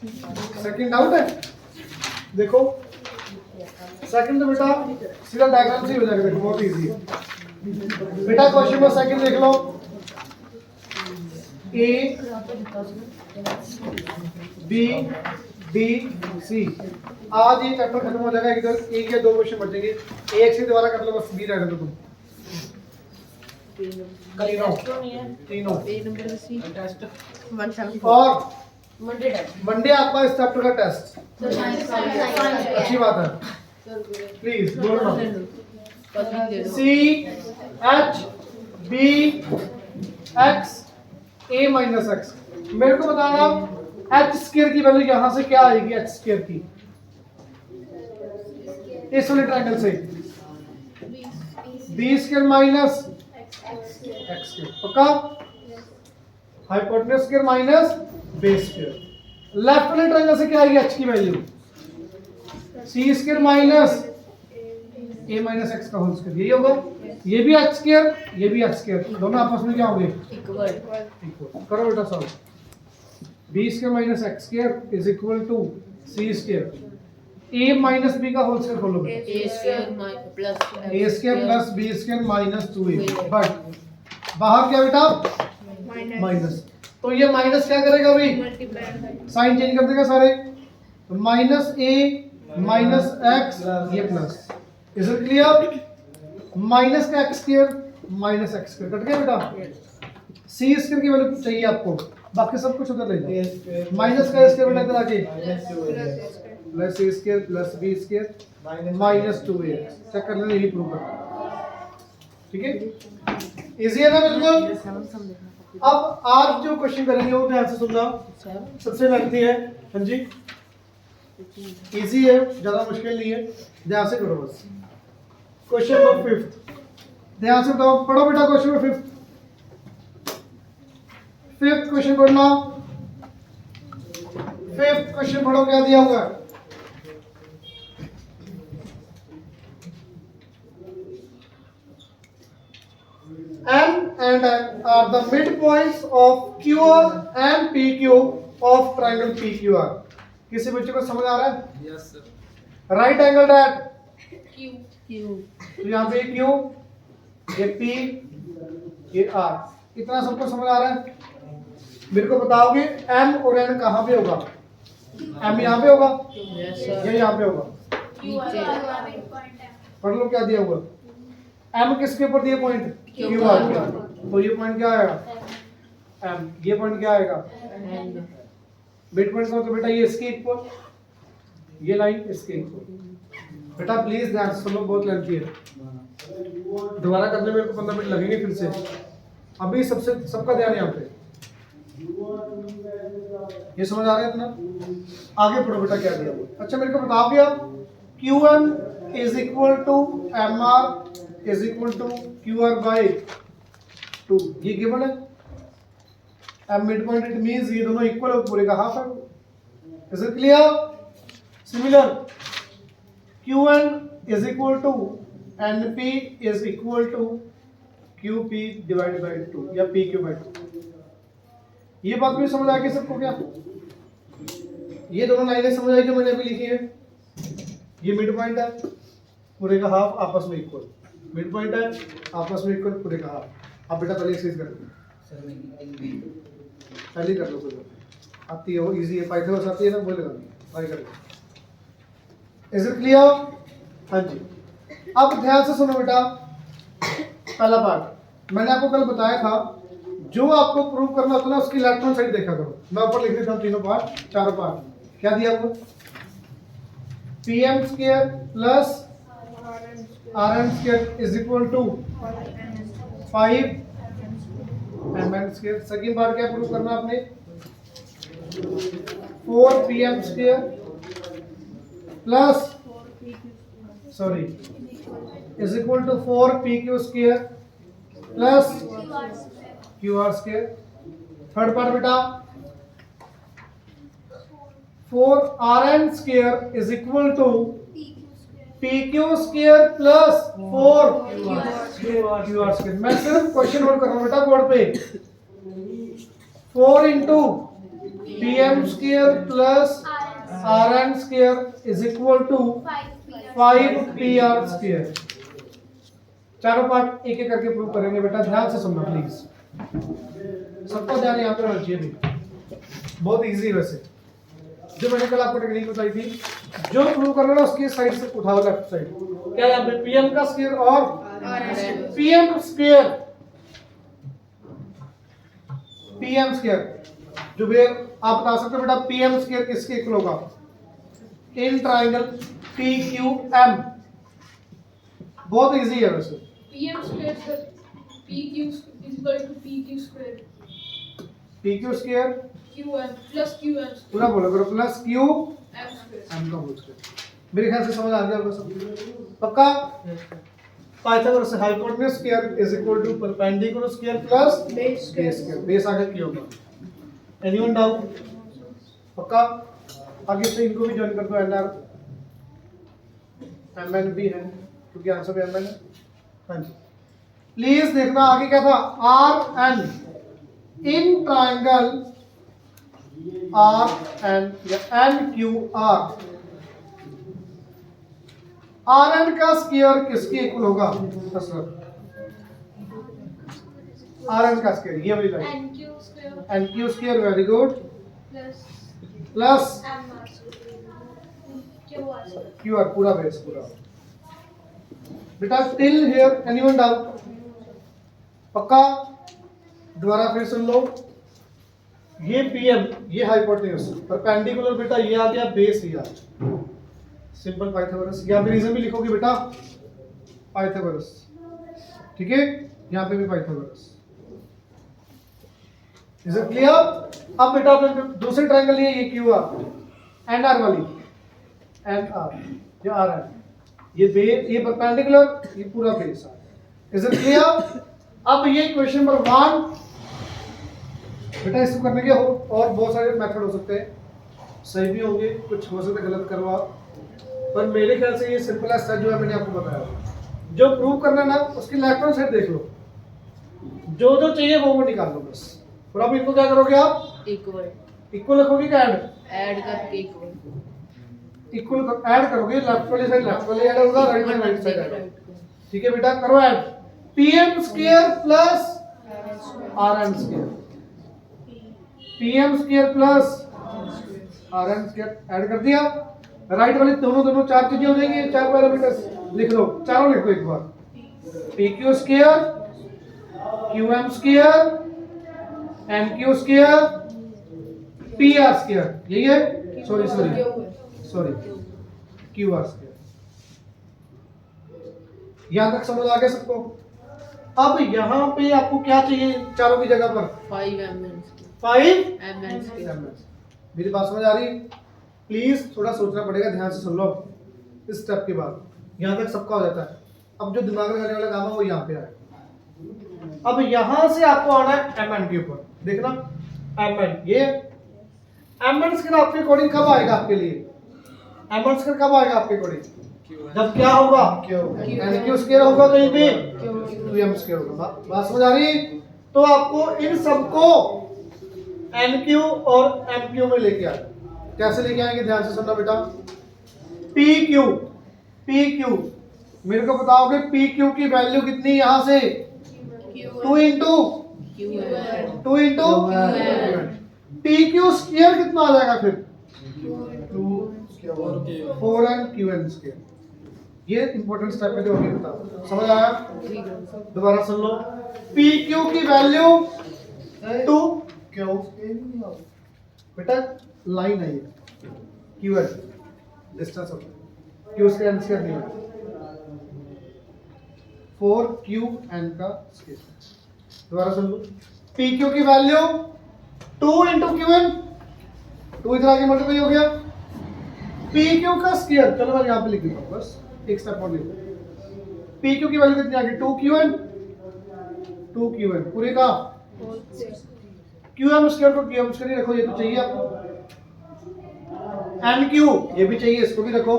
Second doubt है, देखो second बेटा सीधा डायग्राम से ही हो जाएगा, देखो बहुत इजी है बेटा। क्वेश्चन नंबर सेकंड देख लो, ए बी डी सी। आज ये चैप्टर खत्म हो जाएगा, इधर एक या दो क्वेश्चन बचेंगे, एक से दोबारा कर लो बस, बी रहने दो तुम तीनों। और मंडे आपका इस चैप्टर का टेस्ट, अच्छी बात है, प्लीज बोलना। सी एच बी एक्स ए माइनस एक्स। मेरे को बताना एच स्क्वायर की वैल्यू यहां से क्या आएगी, एच स्क्वायर की इस वाले ट्रायंगल से, B square minus X square, पक्का। Hypotenuse square minus base square. Left वाले ट्रायंगल से क्या आएगी एच की value, C square minus A minus X का होल स्क्वायर, यही होगा। ये भी एच स्क्वायर, ये भी एच स्क्वायर, दोनों आपस में क्या होंगे, इक्वल। करो बेटा solve. B square minus X square is equal to C square, A minus B का होल स्क्वायर खोलो, A square plus B square minus 2a, but बाहर क्या बेटा माइनस, तो ये माइनस क्या करेगा भाई, साइन चेंज कर देगा सारे, तो माइनस ए माइनस एक्स ये plus, is it clear. Minus का X square minus X square cut गया बेटा। सी स्क्वायर की वैल्यू चाहिए आपको, बाकी सब कुछ उधर ले जाओ। माइनस का स्क्वायर बेटा इधर आके plus A square plus B square minus 2a, check कर लेना, यही प्रूव करना, ठीक है। इजी है ना बिल्कुल। अब आज जो क्वेश्चन करेंगे वो ध्यान से सुनना, सबसे लेंथी है, हाँ जी इजी है, ज्यादा मुश्किल नहीं है, ध्यान से करो बस। क्वेश्चन नंबर 5, ध्यान से बताओ, पढ़ो बेटा क्वेश्चन नंबर 5 क्वेश्चन पढ़ना। 5th क्वेश्चन पढ़ो, क्या दिया हुआ है, M and N are the midpoints of QR and PQ of triangle PQR। किसी बच्चे को समझ आ रहा है? Yes sir। Right angled at Q, तो यहाँ पे Q, ये P, ये R, इतना सबको समझ आ रहा है? मेरे को बताओगे M और N कहाँ पे होगा? M यहाँ पे होगा, या यहाँ पे होगा? पढ़ लो क्या दिया हुआ, M किसके ऊपर दिए पॉइंट, QR के, तो ये पॉइंट क्या आएगा M, ये पॉइंट क्या आएगा मिड पॉइंट का, तो बेटा ये इसके इक्वल, ये लाइन इसके इक्वल। बेटा प्लीज ध्यान से सुनो, बहुत लेंथी है, दोबारा करने में 15 मिनट लगेंगे फिर से। अभी सबसे सबका ध्यान यहाँ पे, ये समझ आ रहा है इतना, आगे पढ़ो बेटा क्या दिया हुआ। अच्छा मेरे को बताओगे आप, QM is equal to MR is equal to QR by 2, ये गिवन है। M mid point, it means ये दोनों इक्वल है, पूरे का हाफ है, is it clear. Similar QN is equal to NP is equal to QP divided by 2 या PQ by 2, ये बात भी समझ आ गई सबको क्या, ये दोनों लाइनें समझ आई जो मैंने अभी लिखी है, ये मिड पॉइंट है, पूरे का हाफ आपस में इक्वल, मिड पॉइंट है आपस में इक्वल, पूरे का हाफ। अब बेटा पहले एक्सरसाइज कर लो, पहले कर लो, कोई आती है वो इजी है, पाइथागोरस आती है ना, वो लगा ट्राई कर लो। इज इट क्लियर, हाँ जी। अब ध्यान से सुनो बेटा, पहला पार्ट मैंने आपको कल बताया था, जो आपको प्रूव करना होता है ना उसकी लेफ्ट हैंड साइड देखा करो। मैं ऊपर लिख देता हूँ तीनों पार्ट, चारों पार्ट, क्या दिया हुआ, PM square plus RN square is equal to 5 MN square. Second part क्या प्रूव करना आपने, 4 PM square plus is equal to 4 PQ square plus QR square. Third part बेटा 4 RN square is equal to PQ square plus 4 QR square. मैं सिर्फ question note कर रहा हूं बेटा बोर्ड पे, 4 into P M square plus R N square is equal to 5 P R square. चारों part एक एक करके प्रूव करेंगे बेटा, ध्यान से सुनना प्लीज, सबको ध्यान यहाँ पे होना चाहिए भी। बहुत इजी वैसे, जो मैंने कल आपको टेक्निक बताई थी, जो प्रूव करना ना उसकी साइड से उठाओ लेफ्ट साइड, क्या यहाँ पे पीएम का स्क्वायर और पीएम स्क्वायर, पीएम स्क्वायर जो भी आप बता सकते हो बेटा, पीएम स्क्वायर किसके इक्वल होगा, in triangle P Q M. बहुत इजी है वैसे, PM square sir P Q is equal to P Q square P Q square Q M plus Q M पूरा बोलो करो, plus Q M square M का whole square. मेरे ख्याल से समझ आ गया होगा सब, पक्का। Pythagoras hypotenuse square is equal to perpendicular square plus base square, base आगे क्या होगा, एनीवन डाउट, पक्का। आगे से इनको भी ज्वाइन कर दो, एनआर एमएन भी है क्योंकि आंसर भी एमएन है। हाँ जी, प्लीज देखना आगे क्या था, R N in triangle R N या N Q R, R N का स्क्वायर किसके इक्वल होगा, आर एन का स्क्वायर, ये वाली line N Q square N Q square, very good, plus plus M R square Q R square. Q R पूरा base पूरा। बेटा टिल हियर एनीवन डाउट, पक्का। दोबारा फिर सुन लो, ये पीएम ये हाइपोटेन्यूज, परपेंडिकुलर बेटा ये आ गया, बेस ये आ गया, सिंपल पाइथागोरस। यहाँ पे रीजन भी लिखोगे बेटा पाइथागोरस, ठीक है, यहाँ पे भी पाइथागोरस। Is it clear? अब बेटा आपने दूसरे ट्रायंगल लिए, ये क्यू आर एन आर वाली, एन आर ये आर एन, ये बेस ये परपेंडिकुलर, ये पूरा बेस आ गया। Is it clear? अब ये क्वेश्चन नंबर 1 बेटा, इसको करने के और बहुत सारे मेथड हो सकते हैं, सही भी होंगे, कुछ हो सकता है गलत करवा, पर मेरे ख्याल से ये सिंपल है जो है मैंने आपको बताया। जो प्रूव करना ना उसकी लेफ्ट हैंड साइड देख लो, जो जो चाहिए वो निकाल लो बस। और अब इनको क्या करोगे आप, इक्वल रखोगे क्या ऐड करके इक्वल ऐड करोगे, लेफ्ट वाली साइड लेफ्ट वाली ऐड होगा, राइट वाली राइट साइड ऐड होगा, ठीक है बेटा, करो add, PM square plus RN square, PM square plus RN square add कर दिया, राइट वाली दोनों चार चीजें हो जाएंगी, चार पैरामीटर्स लिख लो, चारों लिखो एक बार, P Q square, Q M square, M Q square, P R square, यही है, सॉरी क्यू आर स्क्वायर। यहां तक समझ आ गया सबको? अब यहाँ पे आपको क्या चाहिए चारों की जगह पर, 5 mm 5 mm। मेरी बात समझ आ रही? प्लीज थोड़ा सोचना पड़ेगा, ध्यान से सुन लो। इस स्टेप के बाद यहाँ तक सबका हो जाता है, अब जो दिमाग लगाने वाला काम है वो यहाँ पे आएगा। अब यहाँ से आपको आना है एम एन के ऊपर, देखना एम एन, ये एम एन स्क्वायर आपके अकॉर्डिंग कब आएगा आपके लिए, एम एन स्क्वायर कब आएगा आपके अकॉर्डिंग, जब क्या होगा, एन क्यू स्क्वायर होगा, कहीं पे क्यू एम स्क्वायर होगा। बात समझ आ रही? तो आपको इन सबको एन क्यू और एम क्यू में लेके आए। कैसे लेके आएंगे, ध्यान से सुनना बेटा, पी क्यू मेरे को बताओगे पी क्यू की वैल्यू कितनी, यहां से 2 इंटू पी क्यू स्क्वायर कितना आ जाएगा फिर 4n क्यू एन स्क्वायर। ये इंपॉर्टेंट स्टेप है जो अभी बता, समझ आया? दोबारा सुन लो, पी क्यू की वैल्यू 2 क्यू बेटा लाइन है ये, क्यू एन डिस्टेंस होता है, क्यू स्क्वायर एन स्क्वायर नहीं है, 4 क्यू एन का स्क्वायर। दोबारा सुन लो, पी क्यू की वैल्यू 2 इंटू क्यू एन, 2 इधर आगे मल्टीप्लाई हो गया, पी क्यू का स्क्वायर, चलो मैं यहाँ पे लिख देता हूँ, बस एक स्टेप और लिख दो, पी क्यू की वैल्यू कितनी आ गई 2 क्यू एन, पूरे का क्यू एम स्क्वायर को क्यू एम स्क्वायर रखो, ये तो चाहिए आपको, एन क्यू ये भी चाहिए, इसको भी रखो,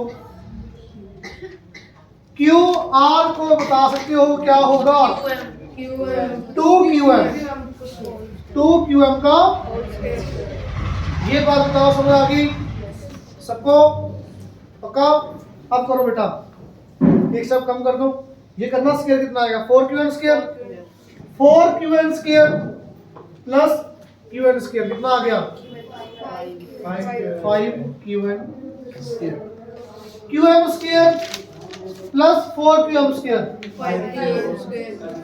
क्यू आर को बता सकते हो क्या होगा, 2 क्यू एम का ये बात बताओ, समझ आ गई सबको? पक्का? अब करो बेटा, एक सब कम कर दो। ये करना स्क्वायर कितना आएगा? 4qn square. 4qn square plus qn square कितना आ गया? 5qn square. qm square plus 4qm square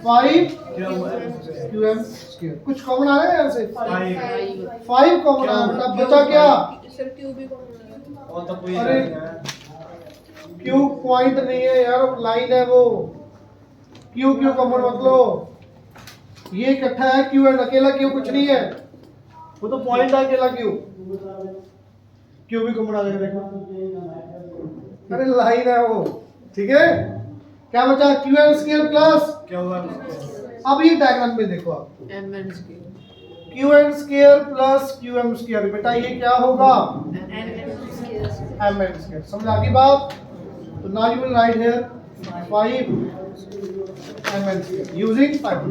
5qm square. कुछ कॉमन आ रहा है यहाँ से? 5 कॉमन आ रहा है। बचा क्या? सर क्यू भी कॉमन और तो कोई अरे नहीं है। क्यू पॉइंट नहीं है यार, लाइन है वो। क्यू क्यू कॉमन मत लो, ये इकट्ठा है क्यू एंड, अकेला क्यू कुछ नहीं है, वो तो पॉइंट है अकेला क्यू। क्यू भी कॉमन आ जाएगा देखो, अरे लाइन है वो। ठीक है, क्या बचा? क्यू एन स्क्वायर प्लस, क्या हुआ? अब ये डायग्राम में देखो आप, mn square Q N square plus Q M square, बेटा ये क्या होगा? M N square. समझ आ गई बात? तो now you will write here 5 mn square using 5।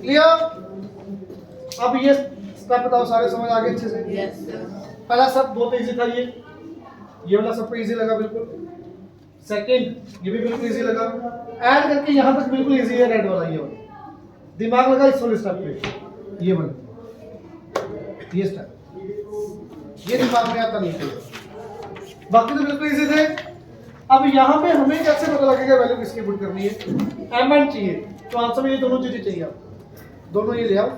Clear? अब ये स्टेप बताओ, सारे समझ आ गए अच्छे से? यस सर पहला सब बहुत इजी था, ये वाला सबको इजी लगा बिल्कुल। सेकंड ये भी बिल्कुल इजी लगा, ऐड करके यहां तक बिल्कुल इजी है, रेड वाला ये वाला। दिमाग लगा इस वाले स्टेप पे, ये वाला, ये स्टेप ये दिमाग में आता नहीं था, बाकी तो बिल्कुल इजी थे। अब यहाँ पे हमें कैसे पता लगेगा वैल्यू किसकी पुट करनी है? एम एन चाहिए, तो आंसर में ये दोनों चीजें चाहिए, आप दोनों ये ले आओ।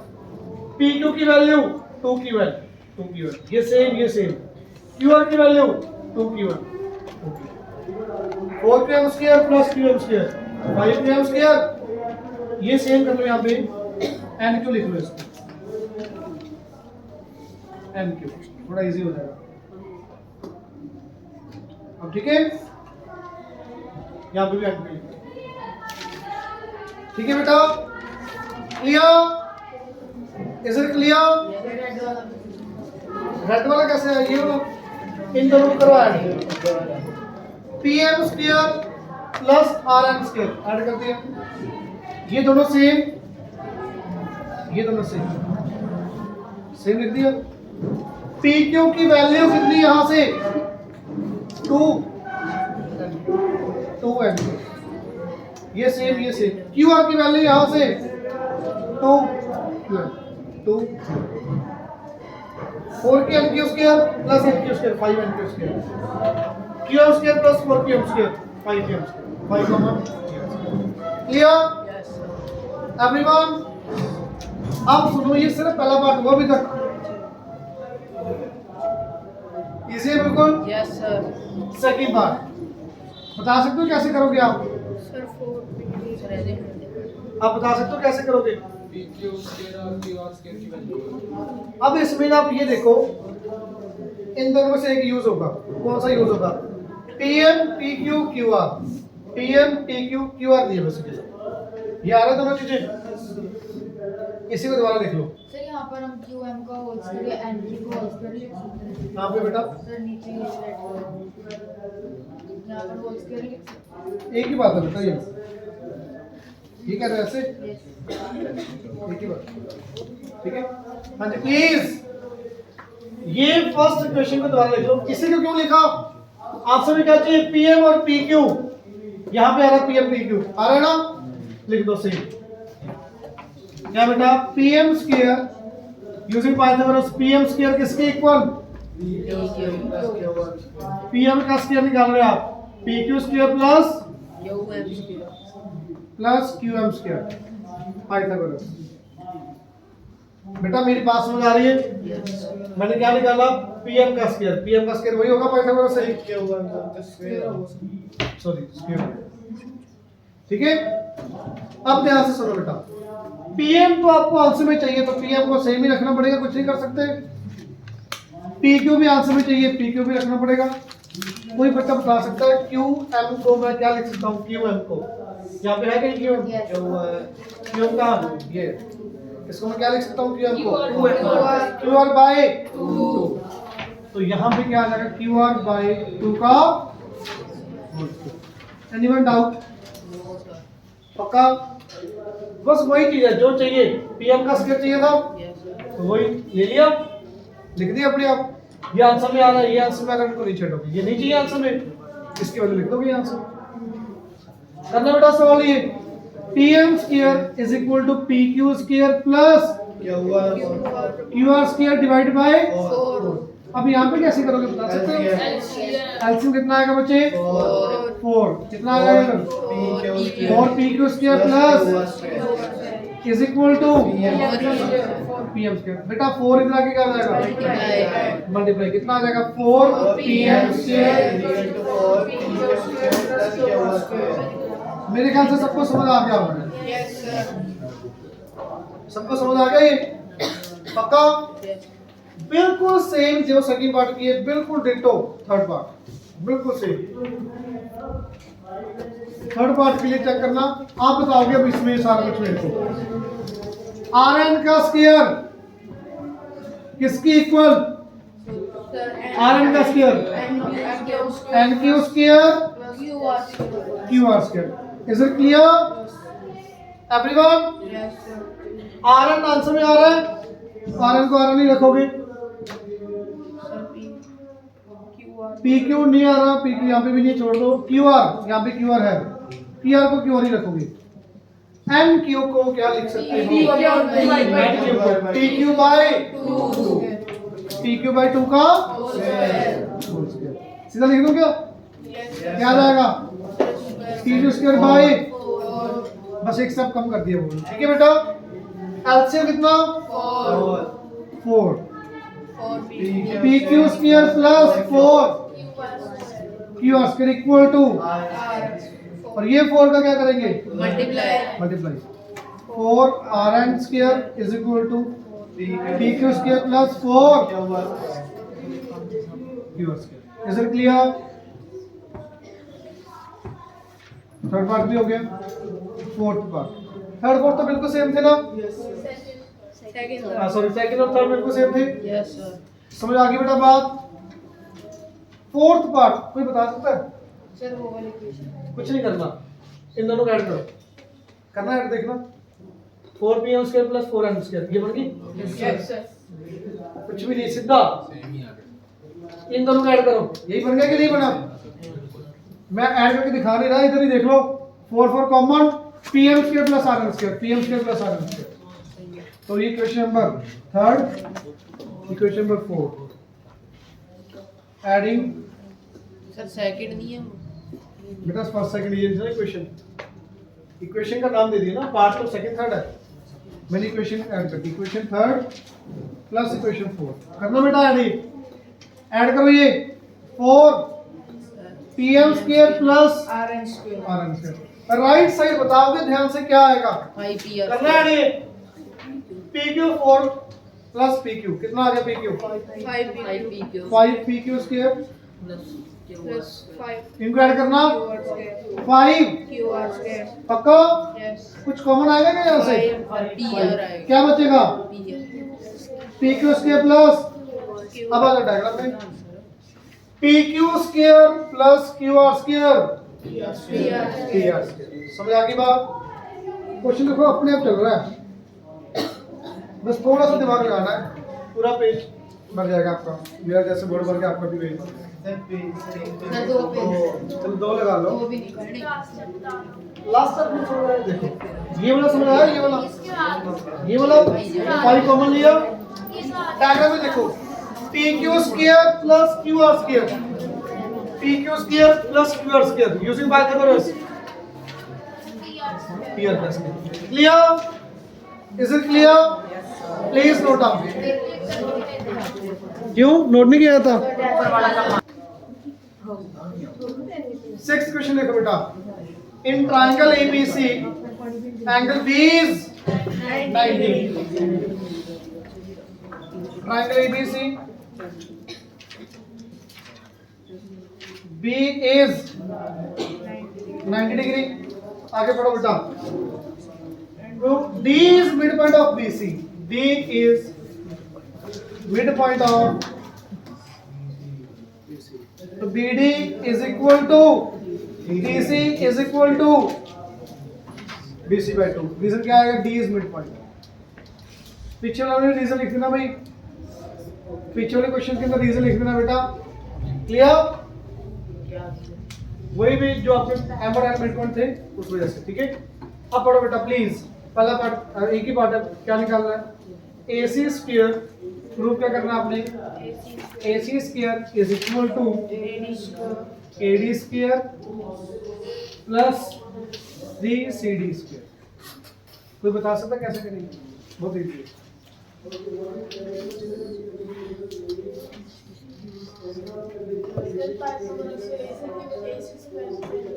पी क्यू की वैल्यू 2q1, 2q1 ये सेम। क्यू आर की value 2q1, 4qm square plus qm square 5qm square, ये सेम कर लो यहाँ पे, एन क्यू लिख लो इसको, एन क्यू, थोड़ा इजी हो जाएगा। अब ठीक है, यहाँ पे भी एन क्यू, ठीक है बेटा? Clear? Is it clear? Red वाला कैसे है? ये वाला, इन दोनों को करो add, PM square plus RN square add कर दिया, ये दोनों सेम, ये दोनों सेम लिख दिया। पी क्यू की वैल्यू कितनी यहां से? 2 एन, ये सेम। क्यू आर की वैल्यू यहां से 2 4 N Q square plus N Q square 5 N Q square, Q M square plus 4 Q M square 5 Q M square, 5 common. Clear yes everyone? अब सुनो, ये सिर्फ पहला पार्ट हुआ अभी तक, इजी है बिल्कुल। यस सर सेकंड पार्ट बता सकते हो कैसे करोगे आप? सर 4 सर ऐसे कर दे आप बता सकते हो कैसे करोगे? PQ स्क्वायर और QR स्क्वायर की वैल्यू। अब इसमें आप ये देखो, इन दोनों में से एक यूज होगा, कौन सा यूज होगा? PM PQ QR, PM PQ QR दिए बस ये आ रहा है दोनों चीजें, इसी को दोबारा लिख लो। सर यहाँ पर हम QM का होल स्क्वायर एंड Q को होल स्क्वायर लिख सकते हैं। यहाँ पे बेटा सर नीचे ये रेड यहाँ पर होल स्क्वायर लिख सकते हैं। एक ही बात है बेटा, ये ठीक है? ऐसे यस एक ही बात, ठीक है? हाँ जी प्लीज, ये फर्स्ट क्वेश्चन को दोबारा लिख लो। इसी को क्यों लिखा? आंसर में क्या चाहिए? पीएम और पीक्यू, यहाँ पे आ रहा पीएम पीक्यू आ रहा है ना, लिख दो सही। क्या बेटा? PM square using Pythagoras, PM square किसके इक्वल? पीएम का स्क्वायर निकाल रहे आप, PQ square plus QM square plus QM square Pythagoras. बेटा मेरी बात समझ आ रही है? यस मैंने क्या निकाला? पीएम का स्क्वायर वही होगा पाइथागोरस से, सॉरी स्क्वायर। ठीक है, अब ध्यान से सुनो बेटा, पीएम तो आपको आंसर में चाहिए, तो पीएम को सेम ही रखना पड़ेगा, कुछ नहीं कर सकते। पीक्यू भी आंसर में चाहिए, पीक्यू भी रखना पड़ेगा। कोई बच्चा बता सकता है क्यू एम को मैं क्या लिख सकता हूँ? क्यू एम को यहाँ पे है क्या? Q M Yes. Q M कहाँ? ये इसको मैं क्या लिख सकता हूँ? क्यू एम को QR क्यू आर बाय 2, तो यहाँ पे क्या आ जाएगा? क्यू आर बाय 2 का एनीवन डाउट? पक्का? बस वही चीज है जो चाहिए, पीएम का स्क्वायर चाहिए था, यस सर तो वही ले लिया। लिख दिया अपने आप। ये आंसर में आ रहा है, ये आंसर में आ रहा है, इनको नहीं छेड़ोगे, ये नहीं चाहिए आंसर में, इसकी वजह लिख दोगे आंसर। करना बेटा सवाल ये, pm square is equal to pq square plus qr square divide by 4। अब यहाँ पे कैसे करोगे बता सकते हो? एलसीएम कितना आएगा बच्चे? 4। कितना आएगा? 4pq square plus is equal to pm square. बेटा 4 इधर आके क्या आ जाएगा? मल्टीप्लाई। कितना आ जाएगा? 4pm square. मेरे ख्याल से सबको समझ आ गया होगा। सबको समझ आ गया ये? पक्का? बिल्कुल सेम जो सेकंड पार्ट की है, बिल्कुल डिटो थर्ड पार्ट, बिल्कुल सेम। थर्ड पार्ट के लिए चेक करना, आप बताओगे अब इसमें सारा कुछ मेरे को। Rn का स्क्वायर किसकी इक्वल? Rn का square nq square qr square. Is it clear everyone? Rn answer में आ रहा है, Rn को Rn ही रखोगे। PQ नहीं आ रहा, PQ यहाँ पे भी नहीं, छोड़ दो। QR यहाँ पे QR है, PR को QR ही रखोगे। NQ को क्या लिख सकते हो? PQ बाय 2, PQ बाय 2 का होल स्क्वायर। सीधा लिख दो क्या? क्या आ जाएगा? PQ स्क्वायर बाय, बस एक स्टेप कम कर दिया वो। ठीक है बेटा? एलसीएम कितना? 4। PQ square plus 4 QR square equal to, और ये 4 का क्या करेंगे? Multiply. 4 Rn square is equal to PQ square plus 4 QR square. Is it clear? Third part भी हो गया, फोर्थ पार्ट। थर्ड फोर्थ तो बिल्कुल सेम थे ना? सॉरी, सेकंड और थर्ड बिल्कुल सेम थे। Yes sir. समझ आ गई बेटा बात? फोर्थ पार्ट कोई बता सकता है? सर वो वाली इक्वेशन कुछ नहीं करना, इन दोनों का ऐड करो। करना है देखना, 4pm square plus 4n square, ये बन गई? Yes sir. कुछ भी नहीं, सीधा इन दोनों का ऐड करो। यही बन गया कि नहीं बना? मैं ऐड करके दिखा नहीं रहा, इधर ही देख लो। 4 common, pm square plus rn square, pm square plus rn square. तो ये equation number third, equation number 4 adding. Sir second नहीं है बेटा फर्स्ट सेकंड ये है इक्वेशन, इक्वेशन का नाम दे दिया ना, पार्ट तो सेकंड थर्ड है। मैंने इक्वेशन ऐड कर दी, इक्वेशन थर्ड प्लस इक्वेशन 4 करना बेटा। ऐड करो ये 4pm square plus Rn square. rn square. Right side बताओगे ध्यान से क्या आएगा? 5pr करना है ये pq 4 प्लस pq, कितना आ गया pq? 5pq 5pq square plus 5 इनको ऐड करना QR स्क्वायर 5। QR square. पक्का? यस। कुछ कॉमन आएगा क्या यहाँ से? pr आएगा। क्या बचेगा? pr pq स्क्वायर प्लस, अब आ जाओ डायग्राम में, pq square plus qr square PR pr square. समझ आ गई बात? क्वेश्चन देखो अपने आप चल रहा है, बस थोड़ा सा दिमाग लगाना है, पूरा पेज भर जाएगा आपका। मेरा जैसे बोर्ड भर के आपका भी पेज। सर दो पेज, चलो 2 लगा लो। वो भी नहीं करनी। लास्ट तक नहीं समझ आया, देखो ये वाला समझ आया, ये वाला 5 कॉमन लिया। डायग्राम में देखो, pq square plus qr square, pq square plus qr square using Pythagoras, pr plus clear? Is it clear? Please note down. क्यों नोट नहीं किया था? 6th क्वेश्चन देखो बेटा, in triangle ABC angle B is 90। Triangle ABC B is 90 degree. आगे पढ़ो बेटा। तो D is midpoint of BC, D is midpoint of तो BD is equal to DC is equal to BC by 2। Reason क्या आएगा? D is midpoint। पीछे वाला reason लिख देना भाई, पीछे वाले क्वेश्चन के अंदर रीजन लिख देना बेटा। क्लियर? वही भी जो आपके एम्बर एंड मिड पॉइंट थे उस वजह से, ठीक है। अब पढ़ो बेटा प्लीज, पहला पार्ट एक ही पार्ट है, क्या निकालना है? AC स्क्वायर प्रूव क्या करना है आपने? AC square is equal to AD square plus 3CD square. कोई बता सकता कैसे करेंगे? बहुत इजी है।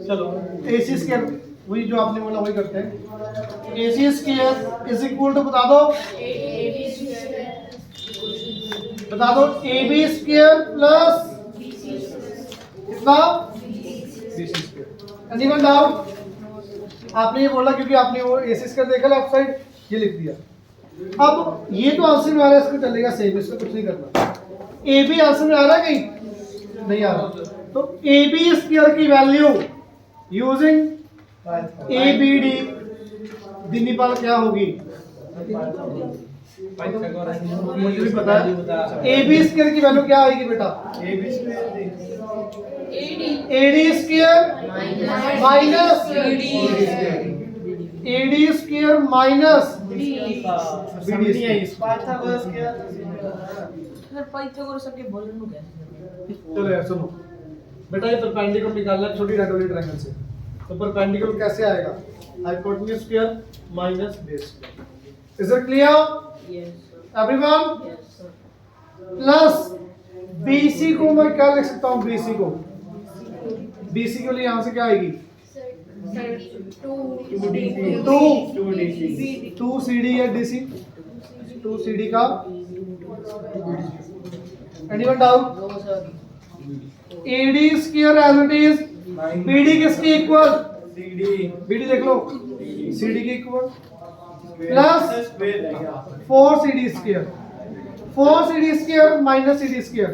चलो AC स्क्वायर वही जो आपने बोला वही करते हैं। AC square is equal to बता दो AB स्क्वायर प्लस कितना? BC square. Anyone doubt? आपने ये बोला क्योंकि आपने वो AC स्क्वायर देखा लेफ्ट साइड, ये लिख दिया। अब ये तो आंसर में आ रहा है, इसको चलेगा सेम, इसमें कुछ नहीं करना। AB आंसर में आ रहा है कहीं? नहीं आ रहा। तो AB स्क्वायर की वैल्यू यूजिंग ABD दिनीपाल क्या होगी? मुझे भी पता है। AB स्क्वायर की वैल्यू क्या आएगी बेटा? AD square minus AD square minus BD चलो यार सुनो बेटा, ये परपेंडिकुलर निकालना है छोटी रेक्टेंगुलर ट्रायंगल से। तो परपेंडिकुलर कैसे आएगा? Hypotenuse square minus base square. Is it clear everyone? Plus BC को मैं क्या लिख सकता हूँ? BC के लिए यहां से क्या आएगी? 2CD या DC 2CD का। Anyone doubt? AD square as it is BD किसके इक्वल? BD देख लो CD के equal plus 4CD square 4CD square minus CD square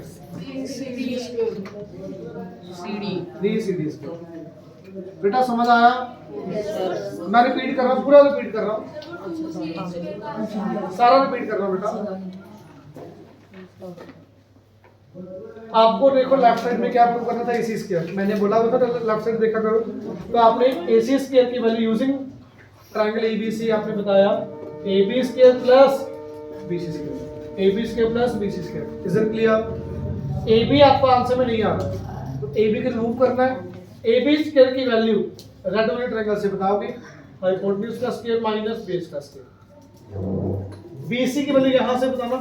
3CD square. बेटा समझ आया? मैं रिपीट कर रहा हूँ, पूरा रिपीट कर रहा हूँ, सारा रिपीट कर रहा हूँ बेटा। आपको देखो लेफ्ट साइड में क्या प्रूव करना था? AC स्क्वायर मैंने बोला हुआ था, लेफ्ट साइड देखा करो। तो आपने AC स्क्वायर की वैल्यू यूजिंग ट्रायंगल ABC आपने बताया AB square plus BC square, AB square plus BC square. Is it clear? AB आपको आंसर में नहीं आ रहा, तो AB को रिमूव करना है। AB स्क्वायर की वैल्यू रेक्टेंगुलर ट्रायंगल से बताओगे, हाइपोटेन्यूज का स्क्वायर माइनस बेस का स्क्वायर। BC की वैल्यू यहां से बताना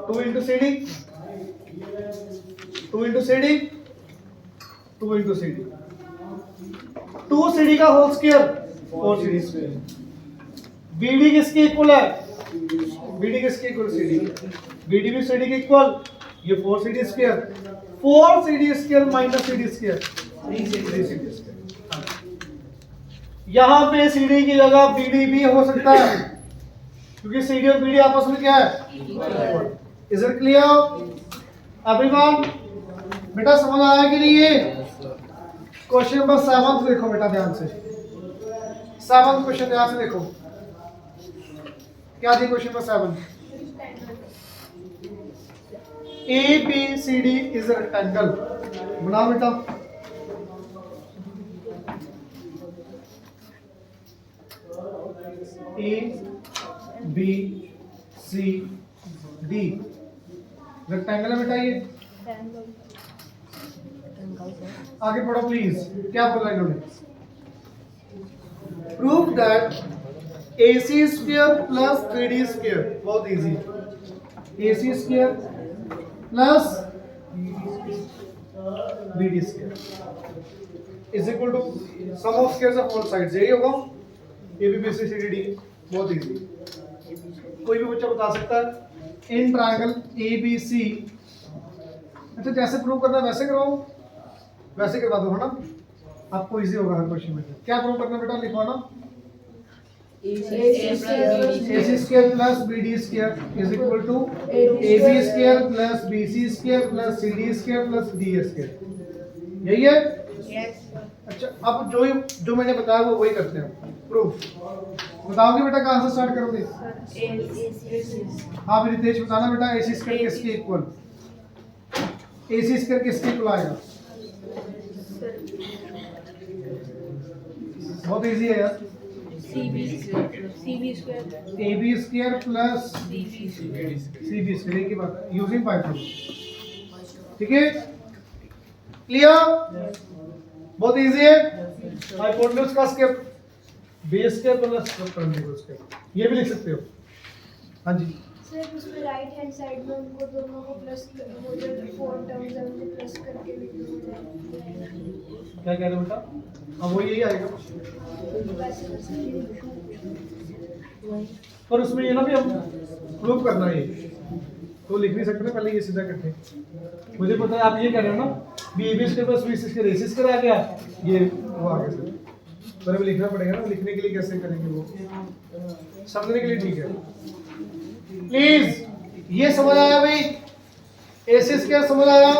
2 into CD 2 into CD 2 into CD 2CD का whole square 4CD square. BD किसके इक्वल है? BD किसके इक्वल? CD। BD भी CD के इक्वल, ये 4CD square 4CD square minus CD square 3CD square. यहां पे CD की जगह BD भी हो सकता है क्योंकि CD और BD आपस में क्या है? Is it clear everyone? बेटा समझ आया कि नहीं? ये क्वेश्चन नंबर 7 देखो बेटा ध्यान से। 7 क्वेश्चन ध्यान से देखो, क्या थी question number 7? ABCD is a rectangle. बनाओ बेटा। ABCD रेक्टेंगल है बेटा ये। आगे पढ़ो प्लीज, क्या बोला इन्होंने? Prove that AC square plus 3D square, बहुत easy. AC square plus BD square is equal to sum of squares of all sides. यही होगा AB BC CD D, बहुत इजी। कोई भी बच्चा बता सकता है इन ट्रायंगल ABC। अच्छा जैसे प्रूव करना है वैसे कराओ, वैसे करवा दो है ना, आपको इजी होगा हर क्वेश्चन में। क्या प्रूव करना बेटा? लिखो ना AC square plus BD square is equal to AB square plus BC square plus CD square plus DA square. यही है? अच्छा अब जो मैंने बताया वो वही करते हैं प्रूफ। बताओगे बेटा कहाँ से स्टार्ट करोगे? AC हाँ फिर रितेश बताना बेटा AC स्क्वायर किसके इक्वल? AC स्क्वायर किसके इक्वल आएगा? बहुत इजी है यार। CB square AB square plus DC CB square एक ही बात है यूजिंग पाइथन। ठीक है क्लियर? बहुत इजी है। हाइपोटेन्यूज का square base square plus perpendicular square ये भी लिख सकते हो। हाँ जी सर उसमें राइट हैंड साइड में उनको दोनों को प्लस वो जो 4 टर्म्स है उनको प्लस करके लिख दो। क्या कह रहे हो बेटा? हाँ वो यही आएगा वैसे कर सकते पर उसमें ये ना भी हम प्रूव करना है तो लिख नहीं सकते ना पहले ये सीधा इकट्ठे। मुझे पता है आप ये कह रहे हो ना B square plus B square AC square आ गया ये वो आ गया सर पर हमें लिखना पड़ेगा ना। लिखने के लिए कैसे करेंगे वो समझने के लिए ठीक है। प्लीज ये समझ आया भाई? AC स्क्वायर समझ आया?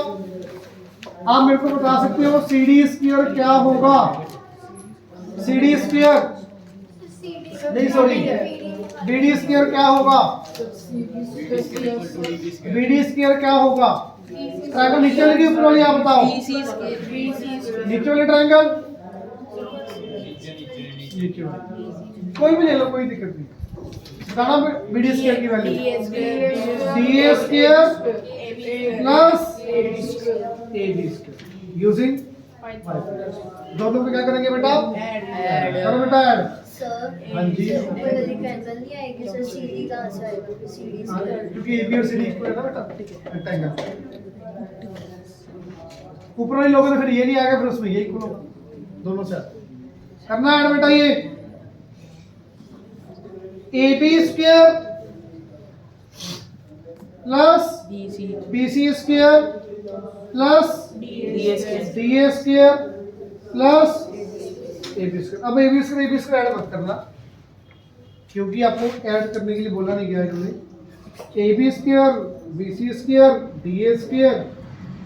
आप मेरे को बता सकते हो CD स्क्वायर क्या होगा? CD स्क्वायर नहीं सॉरी BD स्क्वायर क्या होगा? BD स्क्वायर क्या होगा? ट्रायंगल नीचे वाली ऊपर वाली आप बताओ। नीचे वाली ट्रायंगल नीचे वाली कोई भी ले लो कोई दिक्कत नहीं। बताना BD स्क्वायर की value DA square plus AB square using दोनों पे क्या करेंगे बेटा? करो बेटा ऐड। सर हाँ जी ऊपर ट्रायंगल नहीं आएगी सर CD कहाँ से आएगा? फिर CD हाँ, स्क्वायर क्योंकि AB और CD इक्वल है ना बेटा रेक्टेंगल। ऊपर वाले लोगों ने फिर ये नहीं आएगा फिर उसमें ये इक्वल होगा दोनों से करना है बेटा। ये AB square plus BC square plus DA square plus AB square. अब AB स्क्वायर ऐड मत करना क्योंकि आपको ऐड करने के लिए बोला नहीं गया है इन्होंने। AB square BC square DA square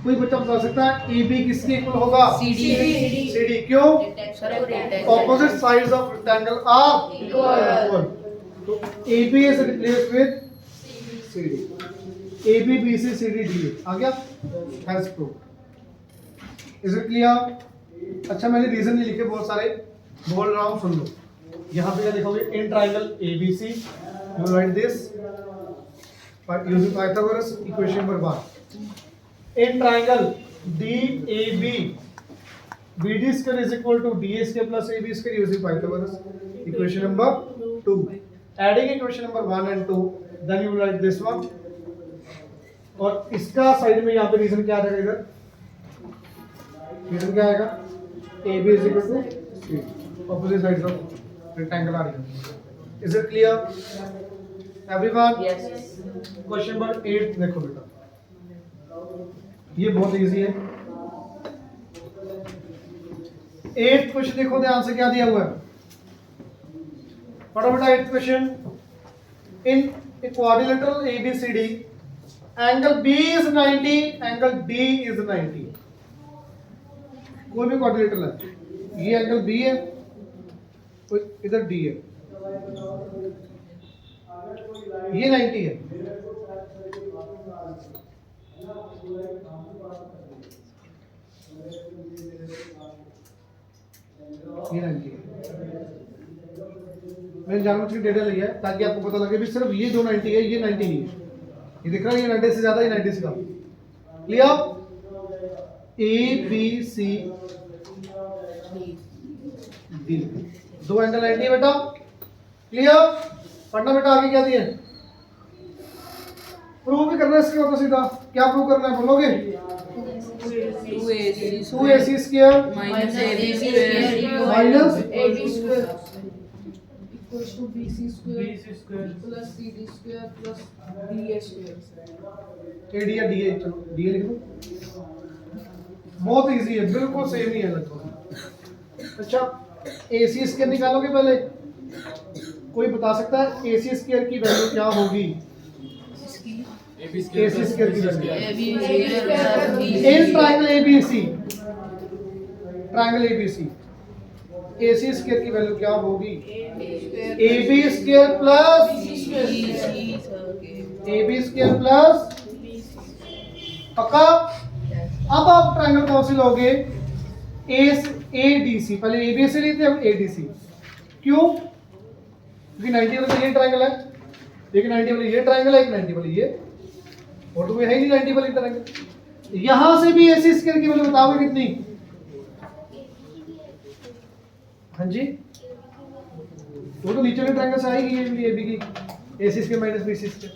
कोई बच्चा बता सकता है AB किसके इक्वल होगा? CD क्यों? Opposite sides of rectangle are equal तो AB is replaced with CD AB BC CD DA आ गया has prove. Is it clear? अच्छा मैंने रीजन नहीं लिखे बहुत सारे बोल रहा हूँ सुन लो। यहाँ पे क्या लिखोगे? In triangle ABC you write this using Pythagoras equation number 1. In triangle DAB BD square is equal to DA square plus AB square using Pythagoras equation number 2. Adding equation number 1 and 2 then you will write this one और इसका side में यहाँ पे reason क्या आएगा? इधर reason क्या आएगा? AB is equal to C opposite sides of rectangle are equal. Is it clear everyone? Yes. Question number 8 देखो बेटा ये बहुत इजी है। 8 क्वेश्चन देखो ध्यान से क्या दिया हुआ है पढ़ो बेटा। 8 question in a quadrilateral ABCD angle B is 90 angle D is 90। कोई भी क्वाड्रिलेटरल है ये एंगल B है इधर D है ये 90 है ये 90 है। मैंने जानबूझ के डेटा लिया है ताकि आपको पता लगे भी सिर्फ ये दो 90 है ये 90 नहीं है। ये दिख रहा है ये 90 से ज्यादा ये 90 से कम। Clear? A B C D दो एंगल 90 है बेटा। क्लियर? पढ़ना बेटा आगे क्या दिया प्रूव भी करना है इसके ऊपर सीधा। क्या प्रूव करना है बोलोगे? 2AC square minus AB square minus AB square equals to BC square plus CD square plus DA square। AD या DA चलो DA लिख दो। बहुत इजी है बिल्कुल सेम ही है लगभग। अच्छा AC स्क्वायर निकालोगे पहले कोई बता सकता है AC स्क्वायर की वैल्यू क्या होगी? AC स्क्वायर की value AB in triangle ABC triangle ABC AC square की वैल्यू क्या होगी? AB square plus AB square plus, पक्का? अब आप ट्रायंगल कौन सी लोगे? ADC, पहले ABC ली थी, अब ADC। क्यों? क्योंकि 90 वाला ये ट्रायंगल है, एक 90 वाली ये ट्रायंगल है, एक 90 वाली ये, और तो है ही नहीं 90 वाली ट्रायंगल। यहां से भी AC स्क्वायर की वैल्यू बताओगे कितनी? हाँ जी, वो तो नीचे वाले ट्रायंगल से आएगी, ये भी AB की AC square minus BC square.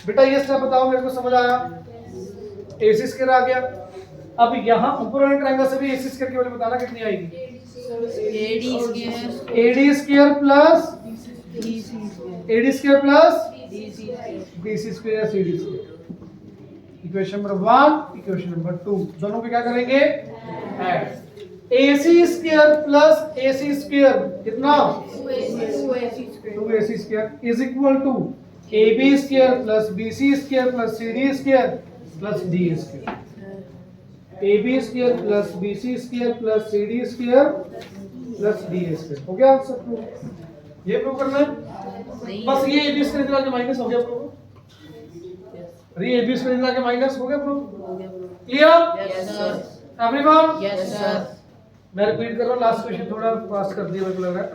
बेटा ये स्टेप बताओ, मेरे को समझ आया? AC स्क्वायर आ गया। अब यहाँ ऊपर वाले ट्रायंगल से भी AC स्क्वायर की वैल्यू बताना कितनी आएगी? AD square plus AD square plus BC square या CD square. Equation number 1, equation number 2, दोनों पे क्या करेंगे? Add. AC square plus AC square कितना? 2AC square is equal to AB square plus BC square plus CD square plus DA square. AB square plus BC square plus CD square plus DA square. हो गया answer prove? ये prove करना है बस। ये AB square इधर आके minus हो गया प्रूव। अरे AB स्क्वायर इधर आके माइनस हो गया prove. Clear everyone? Yes sir. मैं रिपीट कर रहा हूँ, लास्ट क्वेश्चन थोड़ा फास्ट कर दिया मेरे को लग रहा है।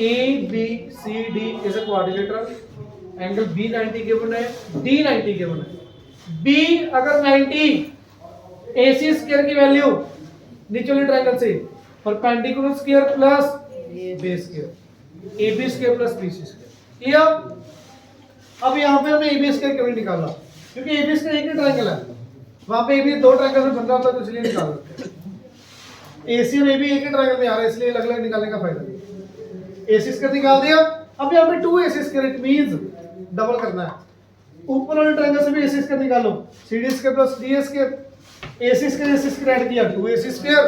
ABCD is a quadrilateral, angle B 90 given है, D 90 गिवन है। B अगर 90, AC स्क्वायर की वैल्यू नीचे वाले ट्रायंगल से perpendicular square plus base square, AB square plus BC square. Clear? अब यहाँ पे हमने AB स्क्वायर क्यों नहीं निकाला? क्योंकि AB स्क्वायर एक ही ट्रायंगल है, वहां पे AB दो ट्रायंगल में बन रहा था तो इसलिए निकाल रहे थे। AC और AB एक ही ट्रायंगल में आ रहा है, इसलिए अलग अलग निकालने का फायदा नहीं। AC स्क्वायर निकाल दिया। अब यहाँ पे 2AC square, it means double करना है। ऊपर वाले ट्रायंगल से भी AC स्क्वायर निकालो, CD square plus DA square. AC square AC square add किया, 2AC square.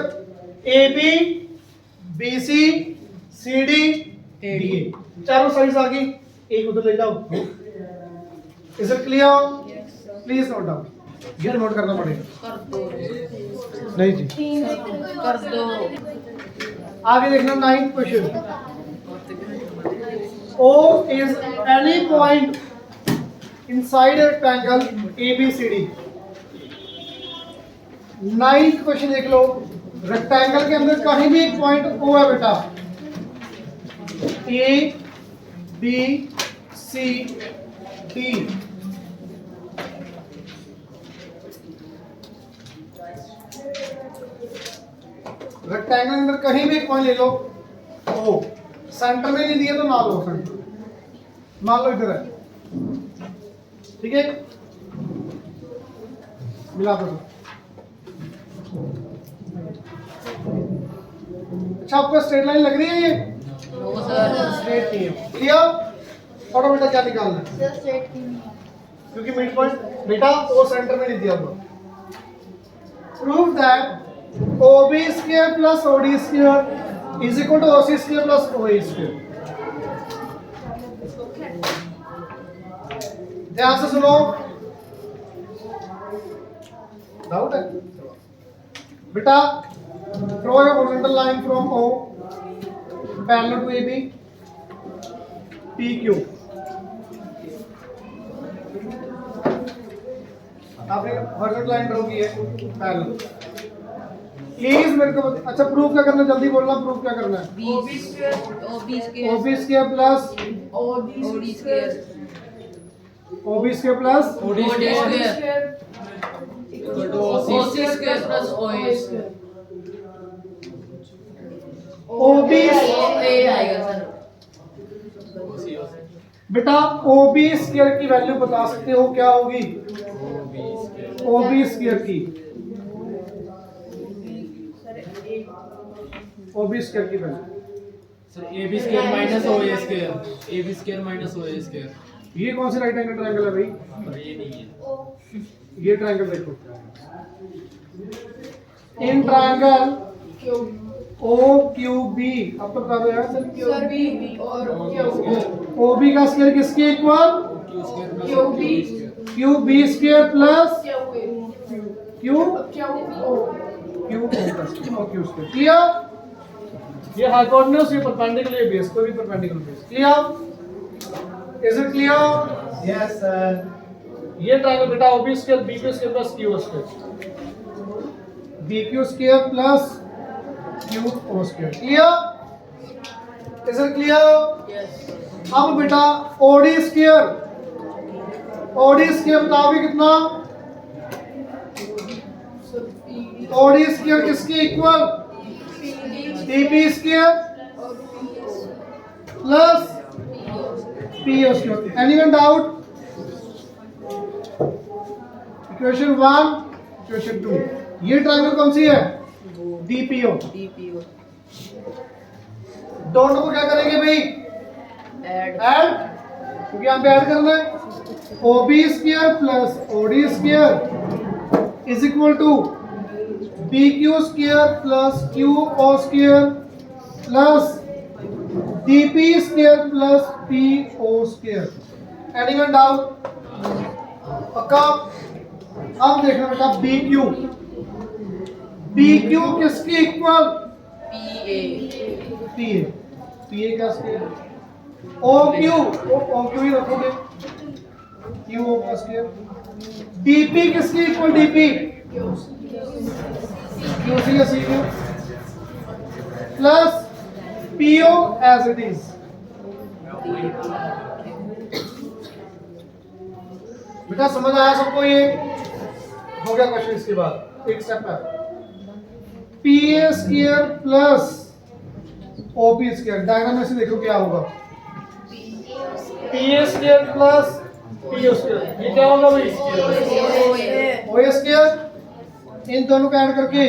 AB BC CD DA, चारों साइड्स आ गई, एक उधर ले जाओ। Is it clear? Please note down, ये नोट करना पड़ेगा। कर दो नहीं जी, कर दो। आगे देखना 9th question. O is any point inside a rectangle ABCD। 9th question देख लो, रेक्टेंगल के अंदर कहीं भी एक पॉइंट O है बेटा, A B C D। Rectangle के अंदर कहीं भी एक पॉइंट ले लो O, सेंटर में नहीं दिया तो ना लो सेंटर, मान लो इधर है, ठीक है? मिला दो। अच्छा, आपको स्ट्रेट लाइन लग रही है? ये नो सर। स्ट्रेट नहीं है। क्लियर? और बेटा क्या निकालना है? सर स्ट्रेट की नहीं है। क्योंकि मिड पॉइंट बेटा वो सेंटर में नहीं दिया हुआ। Prove that OB square plus OD square is equal to OC square plus OA square. ध्यान से सुनो, डाउट है बेटा? Draw a horizontal line from O parallel to AB PQ। आपने हॉरिजॉन्टल लाइन ड्रॉ की है पैरेलल। प्लीज मेरे को अच्छा प्रूफ क्या करना है, जल्दी बोलना, प्रूफ क्या करना है? OB square OB square plus OD square OB square plus OD square OC square plus OA square. OB ए आएगा सर। बेटा OB स्क्वायर की वैल्यू बता सकते हो क्या होगी? OB स्क्वायर की, OB स्क्वायर की value sir AB square minus OA square, AB square minus OA square. ये कौन सी राइट एंगल ट्रायंगल है भाई? और ये नहीं है। ये ट्रायंगल देखो, इन ट्रायंगल OQB, अब तो बता दो यार सर B और OB का स्क्वायर किसके equal? QB square plus Q Q O plus O Q square. Clear? ये हाइपोटेन्यूज, ये परपेंडिकुलर, ये बेस, कोई भी perpendicular base. Clear? Is it clear? Yes sir. ये ट्रायंगल बेटा OB square B Q square plus Q square, B Q square plus Q O square. Clear? Is it clear? अब बेटा OD square, OD square बताओगे कितना? OD square किसके equal? DP square plus P O square. Anyone doubt? Equation 1, equation 2। ये triangle कौन सी है? DPO. DPO दोनों को क्या करेंगे भाई? ऐड ऐड, क्योंकि यहाँ पे ऐड करना है। OB square plus OD square is equal to B Q square plus Q O square plus DP square plus P O square. Anyone doubt? पक्का? अब देखना बेटा बी क्यू, बी क्यू किसकी इक्वल? PA P A, P A का square. O Q ही रखोगे, Q O का स्क्वायर। डीपी किसकी इक्वल? डीपी क्यू सी या C Q plus P O as it is. बेटा समझ आया सबको? ये हो गया क्वेश्चन। इसके बाद एक स्टेप है, P A square plus O P square. Diagram में से देखो क्या होगा। P A square plus P O square, ये क्या होगा भाई? ओ ए स्क्वायर। इन दोनों को ऐड करके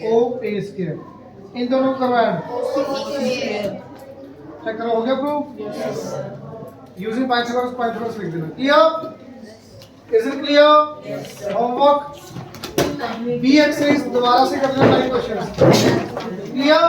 ओ ए स्क्वायर, इन दोनों को करो ऐड। चेक करो, हो गया प्रूफ? यूजिंग पाइथागोरस लिख देना। Clear? Is it clear? Homework B exercise दोबारा से कर लेना 9 क्वेश्चन। क्लियर?